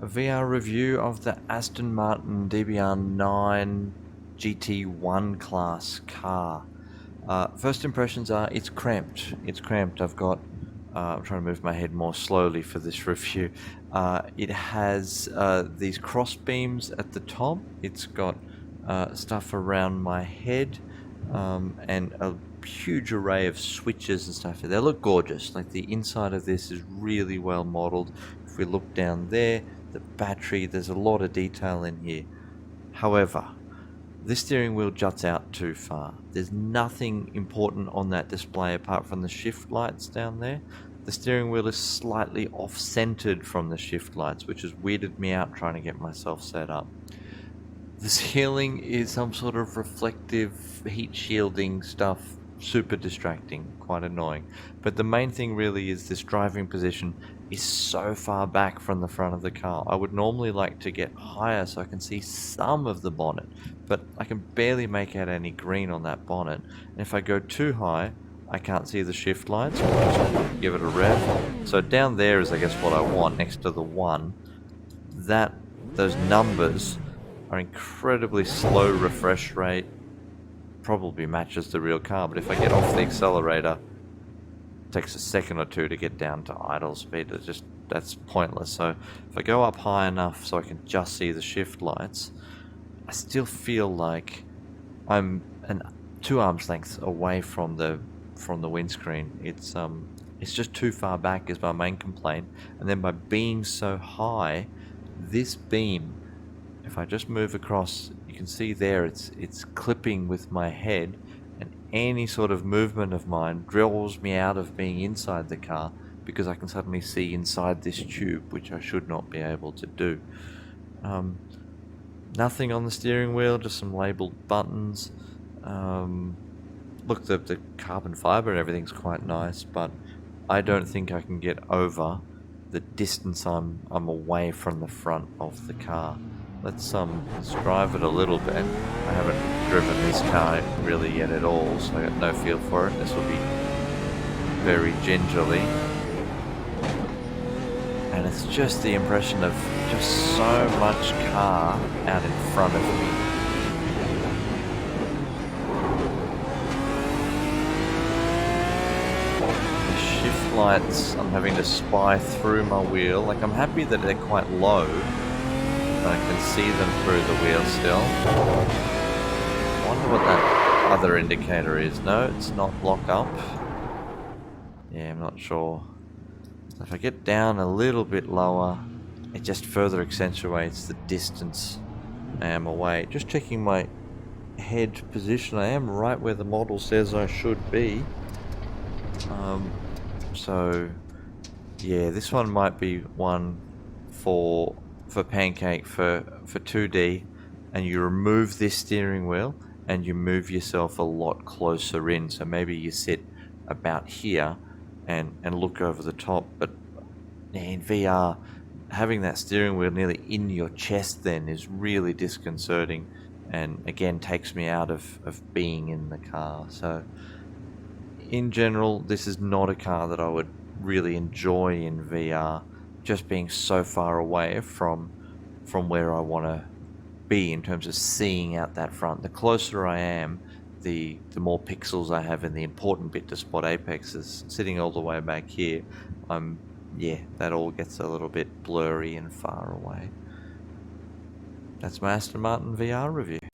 A VR review of the Aston Martin DBR9 GT1 class car. First impressions are it's cramped. It's cramped. I'm trying to move my head more slowly for this review. It has these cross beams at the top. It's got stuff around my head and a huge array of switches and stuff. They look gorgeous. Like, the inside of this is really well modeled. If we look down there, the battery, there's a lot of detail in here. However, this steering wheel juts out too far. There's nothing important on that display apart from the shift lights down there. The steering wheel is slightly off-centered from the shift lights, which has weirded me out trying to get myself set up. The ceiling is some sort of reflective heat shielding stuff, super distracting, quite annoying. But the main thing really is this driving position is so far back from the front of the car. I would normally like to get higher so I can see some of the bonnet, but I can barely make out any green on that bonnet. And if I go too high, I can't see the shift lights. I'll just give it a rev. So down there is, I guess, what I want, next to the 1. Those numbers are incredibly slow refresh rate. Probably matches the real car, but if I get off the accelerator, it takes a second or two to get down to idle speed. That's pointless. So if I go up high enough so I can just see the shift lights, I still feel like I'm 2 arms lengths away from the windscreen. It's just too far back is my main complaint. And then by being so high, this beam, if I just move across, you can see there it's clipping with my head, and any sort of movement of mine drills me out of being inside the car because I can suddenly see inside this tube, which I should not be able to do. Nothing on the steering wheel, just some labeled buttons. Look, the carbon fiber and everything's quite nice, but I don't think I can get over the distance I'm away from the front of the car. Let's drive it a little bit. I haven't driven this car really yet at all, so I got no feel for it. This will be very gingerly. And it's just the impression of just so much car out in front of me. The shift lights, I'm having to spy through my wheel. Like, I'm happy that they're quite low. I can see them through the wheel still. I wonder what that other indicator is. No, it's not lock up. Yeah, I'm not sure. So if I get down a little bit lower, it just further accentuates the distance I am away. Just checking my head position. I am right where the model says I should be. So yeah, this one might be one for Pancake for 2D, and you remove this steering wheel and you move yourself a lot closer in. So maybe you sit about here and look over the top. But in VR, having that steering wheel nearly in your chest then is really disconcerting, and again takes me out of being in the car. So in general, this is not a car that I would really enjoy in VR, just being so far away from where I want to be in terms of seeing out that front. The closer I am, the more pixels I have in the important bit to spot apexes. Sitting all the way back here, that all gets a little bit blurry and far away. That's my Aston Martin VR review.